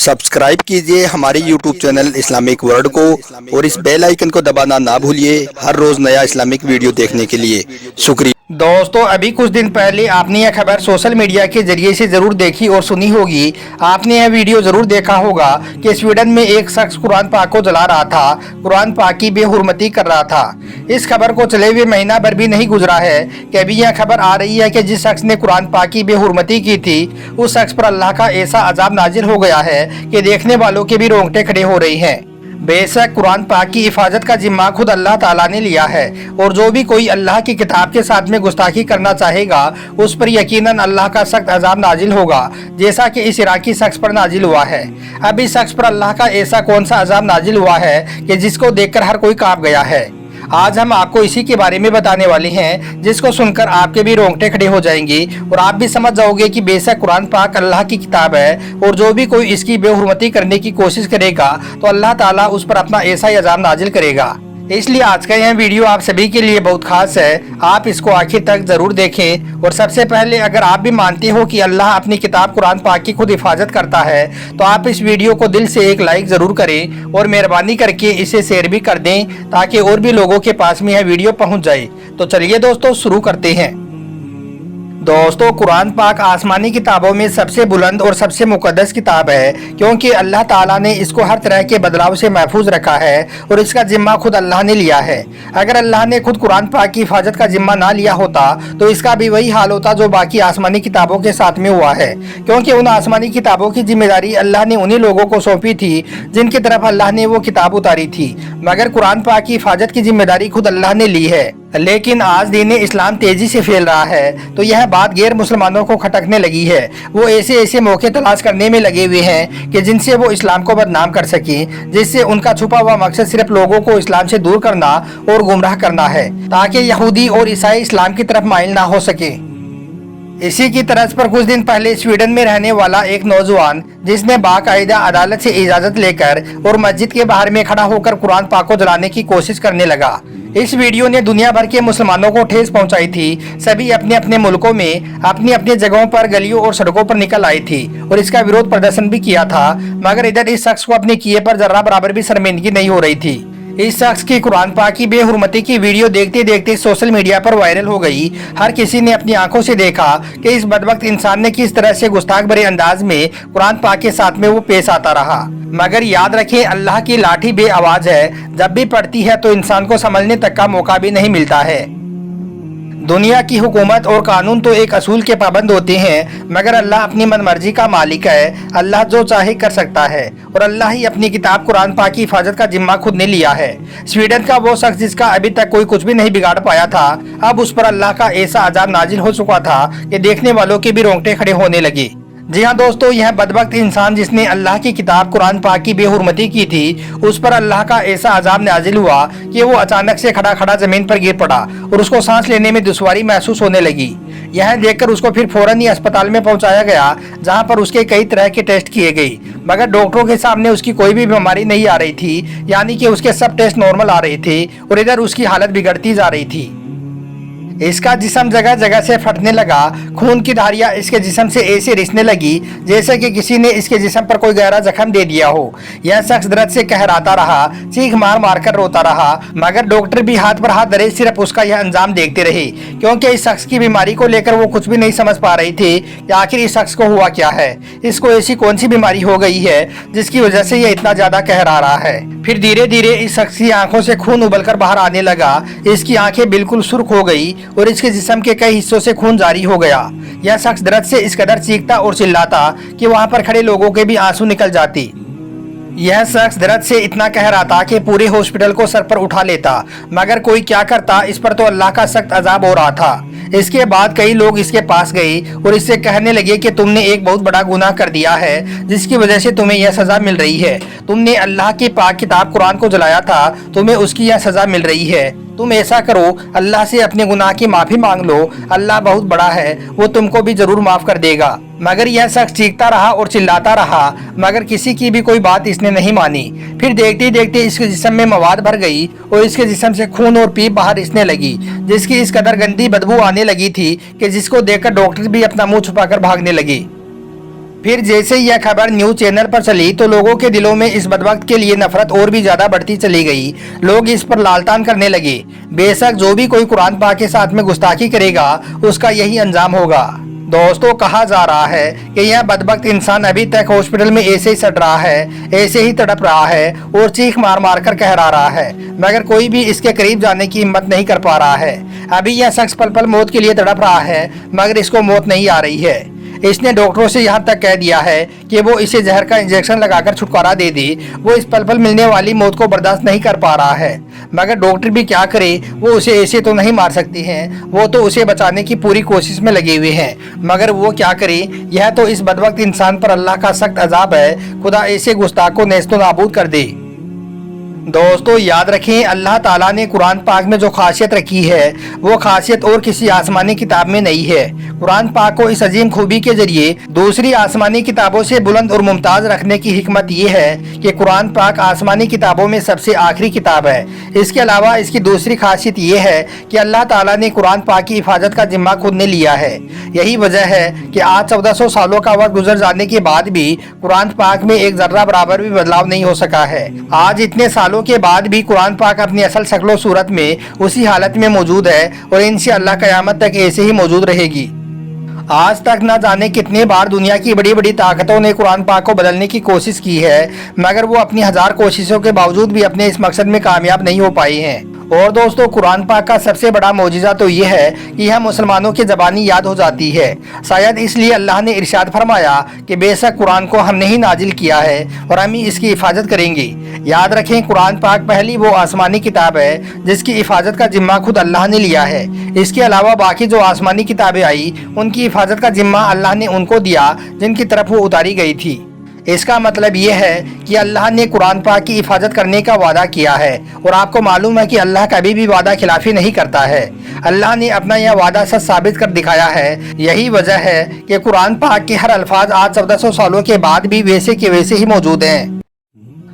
Subscribe कीजिए हमारे YouTube channel Islamic world को और इस बेल आइकन को दबाना ना भूलिए हर रोज नया इस्लामिक वीडियो देखने के लिए। शुक्रिया। दोस्तों, अभी कुछ दिन पहले आपने यह खबर सोशल मीडिया के जरिए से जरूर देखी और सुनी होगी। आपने यह वीडियो जरूर देखा होगा कि स्वीडन में एक शख्स कुरान पाक को जला रहा था, कुरान पाक की बेहुरमती कर रहा था। इस खबर को चले हुए महीना भर भी नहीं गुजरा है कि अभी यह खबर आ रही है कि जिस शख्स ने कुरान पाक की बेहुरमती की थी उस शख्स पर अल्लाह का ऐसा अजाब नाजिल हो गया है कि देखने वालों के भी रोंगटे खड़े हो रही हैं। बेशक कुरान पाक की हिफाजत का जिम्मा खुद अल्लाह ताला ने लिया है और जो भी कोई अल्लाह की किताब के साथ में गुस्ताखी करना चाहेगा उस पर यकीनन अल्लाह का सख्त अजाब नाजिल होगा, जैसा कि इस इराकी शख्स पर नाजिल हुआ है। अब इस शख्स पर अल्लाह का ऐसा कौन सा अजाब नाजिल हुआ है कि जिसको देखकर हर कोई कांप गया है। आज हम आपको इसी के बारे में बताने वाले हैं, जिसको सुनकर आपके भी रोंगटे खड़े हो जाएंगे और आप भी समझ जाओगे कि बेशक कुरान पाक अल्लाह की किताब है और जो भी कोई इसकी बेहुरमती करने की कोशिश करेगा तो अल्लाह ताला उस पर अपना ऐसा ही अजाब नाजिल करेगा। इसलिए आज का यह वीडियो आप सभी के लिए बहुत खास है, आप इसको आखिर तक जरूर देखें। और सबसे पहले अगर आप भी मानते हो कि अल्लाह अपनी किताब कुरान पाक की खुद हिफाजत करता है तो आप इस वीडियो को दिल से एक लाइक जरूर करें और मेहरबानी करके इसे शेयर भी कर दें ताकि और भी लोगों के पास में यह वीडियो पहुंच जाए। तो चलिए दोस्तों शुरू करते हैं। दोस्तों, कुरान पाक आसमानी किताबों में सबसे बुलंद और सबसे मुकद्दस किताब है, क्योंकि अल्लाह ताला ने इसको हर तरह के बदलाव से महफूज रखा है और इसका जिम्मा खुद अल्लाह ने लिया है। अगर अल्लाह ने खुद कुरान पाक की हिफाजत का जिम्मा ना लिया होता तो इसका भी वही हाल होता जो बाकी आसमानी किताबों के साथ में हुआ है, क्योंकि उन आसमानी किताबों की जिम्मेदारी अल्लाह ने उन्हीं लोगों को सौंपी थी जिनकी तरफ अल्लाह ने वो किताब उतारी थी, मगर कुरान पाक की हिफाजत की जिम्मेदारी खुद अल्लाह ने ली है। लेकिन आज दीन इस्लाम तेजी से फैल रहा है तो यह बात गैर मुसलमानों को खटकने लगी है। वो ऐसे ऐसे मौके तलाश करने में लगे हुए हैं कि जिनसे वो इस्लाम को बदनाम कर सकें, जिससे उनका छुपा हुआ मकसद सिर्फ लोगों को इस्लाम से दूर करना और गुमराह करना है, ताकि यहूदी और ईसाई इस्लाम की तरफ माइल ना हो सके। इसी की तरज पर कुछ दिन पहले स्वीडन में रहने वाला एक नौजवान, जिसने बाकायदा अदालत से इजाजत लेकर और मस्जिद के बाहर में खड़ा होकर कुरान पाक को जलाने की कोशिश करने लगा। इस वीडियो ने दुनिया भर के मुसलमानों को ठेस पहुंचाई थी। सभी अपने अपने मुल्कों में अपनी अपनी जगहों पर गलियों और सड़कों पर निकल आई थी और इसका विरोध प्रदर्शन भी किया था, मगर इधर इस शख्स को अपने किए पर जर्रा बराबर भी शर्मिंदगी नहीं हो रही थी। इस शख्स की कुरान पाक की बेहुरमती की वीडियो देखते देखते सोशल मीडिया पर वायरल हो गई। हर किसी ने अपनी आंखों से देखा कि इस बदबख्त इंसान ने किस तरह से गुस्ताख भरे अंदाज में कुरान पाक के साथ में वो पेश आता रहा। मगर याद रखें, अल्लाह की लाठी बे आवाज है, जब भी पड़ती है तो इंसान को संभलने तक का मौका भी नहीं मिलता है। दुनिया की हुकूमत और कानून तो एक असूल के पाबंद होते हैं, मगर अल्लाह अपनी मनमर्जी का मालिक है। अल्लाह जो चाहे कर सकता है और अल्लाह ही अपनी किताब कुरान पाक की हिफाजत का जिम्मा खुद ने लिया है। स्वीडन का वो शख्स जिसका अभी तक कोई कुछ भी नहीं बिगाड़ पाया था, अब उस पर अल्लाह का ऐसा अजाब नाजिल हो चुका था कि देखने वालों के भी रोंगटे खड़े होने लगे। जी हाँ दोस्तों, यह बदबख्त इंसान जिसने अल्लाह की किताब कुरान पाक की बेहुरमती की थी, उस पर अल्लाह का ऐसा अजाब नाजिल हुआ कि वो अचानक से खड़ा खड़ा जमीन पर गिर पड़ा और उसको सांस लेने में दुश्वारी महसूस होने लगी। यह देखकर उसको फिर फौरन ही अस्पताल में पहुंचाया गया, जहां पर उसके कई तरह के टेस्ट किए गए, मगर डॉक्टरों के सामने उसकी कोई भी बीमारी नहीं आ रही थी, यानी कि उसके सब टेस्ट नॉर्मल आ रहे थे और इधर उसकी हालत बिगड़ती जा रही थी। इसका जिस्म जगह जगह से फटने लगा, खून की धारियां इसके जिस्म से ऐसे रिसने लगी जैसे कि किसी ने इसके जिस्म पर कोई गहरा जख्म दे दिया हो। यह शख्स दर्द से कहराता रहा, चीख मार मार कर रोता रहा, मगर डॉक्टर भी हाथ पर हाथ धरे सिर्फ उसका यह अंजाम देखते रहे, क्योंकि इस शख्स की बीमारी को लेकर वो कुछ भी नहीं समझ पा रही थी कि आखिर इस शख्स को हुआ क्या है, इसको ऐसी कौन सी बीमारी हो गई है जिसकी वजह से यह इतना ज्यादा कहरा रहा है। फिर धीरे धीरे इस शख्स की आंखों से खून उबलकर बाहर आने लगा, इसकी आंखें बिल्कुल सुर्ख हो गई और इसके जिस्म के कई हिस्सों से खून जारी हो गया। यह शख्स दर्द से इस कदर चीखता और चिल्लाता कि वहां पर खड़े लोगों के भी आंसू निकल जाती। यह शख्स दर्द से इतना कहराता कि पूरे हॉस्पिटल को सर पर उठा लेता, मगर कोई क्या करता, इस पर तो अल्लाह का सख्त अजाब हो रहा था। इसके बाद कई लोग इसके पास गए और इससे कहने लगे कि तुमने एक बहुत बड़ा गुनाह कर दिया है, जिसकी वजह से तुम्हें यह सजा मिल रही है। तुमने अल्लाह की पाक किताब कुरान को जलाया था, तुम्हें उसकी यह सजा मिल रही है। तुम ऐसा करो, अल्लाह से अपने गुनाह की माफी मांग लो, अल्लाह बहुत बड़ा है, वो तुमको भी जरूर माफ कर देगा। मगर यह शख्स चीखता रहा और चिल्लाता रहा, मगर किसी की भी कोई बात इसने नहीं मानी। फिर देखते देखते इसके जिस्म में मवाद भर गई और इसके जिस्म से खून और पीप बाहर रिसने लगी, जिसकी इस कदर गंदी बदबू आने लगी थी कि जिसको देखकर डॉक्टर भी अपना मुंह छुपाकर भागने लगे। फिर जैसे ही यह खबर न्यूज चैनल पर चली तो लोगों के दिलों में इस बदबख्त के लिए नफरत और भी ज्यादा बढ़ती चली गई। लोग इस पर लालतान करने लगे। बेशक जो भी कोई कुरान पाक के साथ में गुस्ताखी करेगा उसका यही अंजाम होगा। दोस्तों, कहा जा रहा है कि यह बदबख्त इंसान अभी तक हॉस्पिटल में ऐसे ही सड़ रहा है, ऐसे ही तड़प रहा है और चीख मार मार कर कहरा रहा है, मगर कोई भी इसके करीब जाने की हिम्मत नहीं कर पा रहा है। अभी यह शख्स पल पल मौत के लिए तड़प रहा है, मगर इसको मौत नहीं आ रही है। इसने डॉक्टरों से यहाँ तक कह दिया है कि वो इसे जहर का इंजेक्शन लगाकर छुटकारा दे दे। वो इस पल पल मिलने वाली मौत को बर्दाश्त नहीं कर पा रहा है, मगर डॉक्टर भी क्या करे, वो उसे ऐसे तो नहीं मार सकती हैं। वो तो उसे बचाने की पूरी कोशिश में लगे हुए हैं, मगर वो क्या करे। यह तो इस बदबख्त इंसान पर अल्लाह का सख्त अजाब है। खुदा ऐसे गुस्ताख को नेस्तो नाबूद कर दे। दोस्तों, याद रखें, अल्लाह ताला ने कुरान पाक में जो खासियत रखी है वो खासियत और किसी आसमानी किताब में नहीं है। कुरान पाक को इस अजीम खूबी के जरिए दूसरी आसमानी किताबों से बुलंद और मुमताज रखने की हिकमत ये है कि कुरान पाक आसमानी किताबों में सबसे आखिरी किताब है। इसके अलावा इसकी दूसरी खासियत ये है कि अल्लाह ताला ने कुरान पाक की हिफाजत का जिम्मा खुद ने लिया है। यही वजह है कि आज 1400 सालों का वक्त गुजर जाने के बाद भी कुरान पाक में एक जर्रा बराबर भी बदलाव नहीं हो सका है। आज इतने सालों के बाद भी कुरान पाक अपनी असल शक्लो सूरत में उसी हालत में मौजूद है और इंशाअल्लाह क़यामत तक ऐसे ही मौजूद रहेगी। आज तक न जाने कितने बार दुनिया की बड़ी बड़ी ताकतों ने कुरान पाक को बदलने की कोशिश की है, मगर वो अपनी हजार कोशिशों के बावजूद भी अपने इस मकसद में कामयाब नहीं हो पाई हैं। और दोस्तों, कुरान पाक का सबसे बड़ा मौजिज़ा तो ये है कि यह मुसलमानों की ज़बानी याद हो जाती है। शायद इसलिए अल्लाह ने इरशाद फरमाया कि बेशक कुरान को हमने ही नाजिल किया है और हम ही इसकी हिफाजत करेंगे। याद रखें, कुरान पाक पहली वो आसमानी किताब है जिसकी हिफाजत का जिम्मा खुद अल्लाह ने लिया है। इसके अलावा बाकी जो आसमानी किताबें आई उनकी हिफाजत का जिम्मा अल्लाह ने उनको दिया जिनकी तरफ वो उतारी गई थी। इसका मतलब ये है कि अल्लाह ने कुरान पाक की हिफाजत करने का वादा किया है और आपको मालूम है कि अल्लाह कभी भी वादा खिलाफी नहीं करता है। अल्लाह ने अपना यह वादा सच साबित कर दिखाया है। यही वजह है कि कुरान पाक के हर अल्फाज आज 1400 सालों के बाद भी वैसे के वैसे ही मौजूद हैं।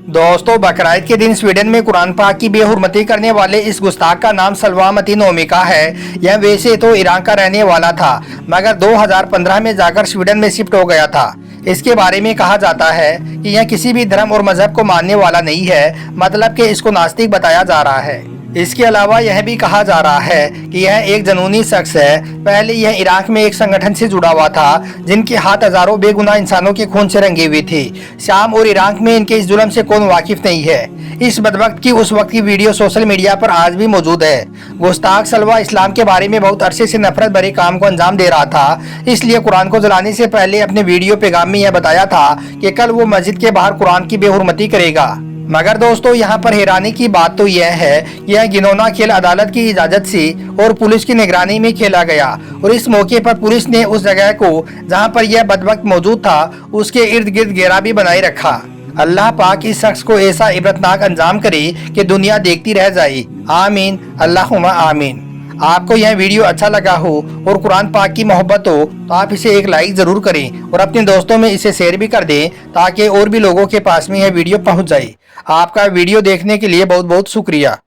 दोस्तों, बकरीद के दिन स्वीडन में कुरान पाक की बेहुरमती करने वाले इस गुस्ताख का नाम सलवा मतीन ओमिका है। यह वैसे तो ईरान का रहने वाला था, मगर 2015 में जाकर स्वीडन में शिफ्ट हो गया था। इसके बारे में कहा जाता है कि यह किसी भी धर्म और मजहब को मानने वाला नहीं है, मतलब कि इसको नास्तिक बताया जा रहा है। इसके अलावा यह भी कहा जा रहा है कि यह एक जनूनी शख्स है। पहले यह इराक में एक संगठन से जुड़ा हुआ था जिनके हाथ हजारों बेगुनाह इंसानों के खून से रंगे हुए थे। शाम और इराक में इनके इस जुल्म से कौन वाकिफ नहीं है। इस बदबख्त की उस वक्त की वीडियो सोशल मीडिया पर आज भी मौजूद है। गुस्ताख सलवा इस्लाम के बारे में बहुत अरसे से नफरत भरे काम को अंजाम दे रहा था, इसलिए कुरान को जलाने से पहले अपने वीडियो पैगाम में यह बताया था कि कल वो मस्जिद के बाहर कुरान की बेहुरमती करेगा। मगर दोस्तों, यहाँ पर हैरानी की बात तो यह है कि यह घिनौना खेल अदालत की इजाजत से और पुलिस की निगरानी में खेला गया और इस मौके पर पुलिस ने उस जगह को जहाँ पर यह बदबख्त मौजूद था उसके इर्द गिर्द घेरा भी बनाए रखा। अल्लाह पाक इस शख्स को ऐसा इबरतनाक अंजाम करे कि दुनिया देखती रह जाए। आमीन, अल्लाहुम्मा आमीन। आपको यह वीडियो अच्छा लगा हो और कुरान पाक की मोहब्बत हो तो आप इसे एक लाइक जरूर करें और अपने दोस्तों में इसे शेयर भी कर दें ताकि और भी लोगों के पास में यह वीडियो पहुंच जाए। आपका वीडियो देखने के लिए बहुत बहुत शुक्रिया।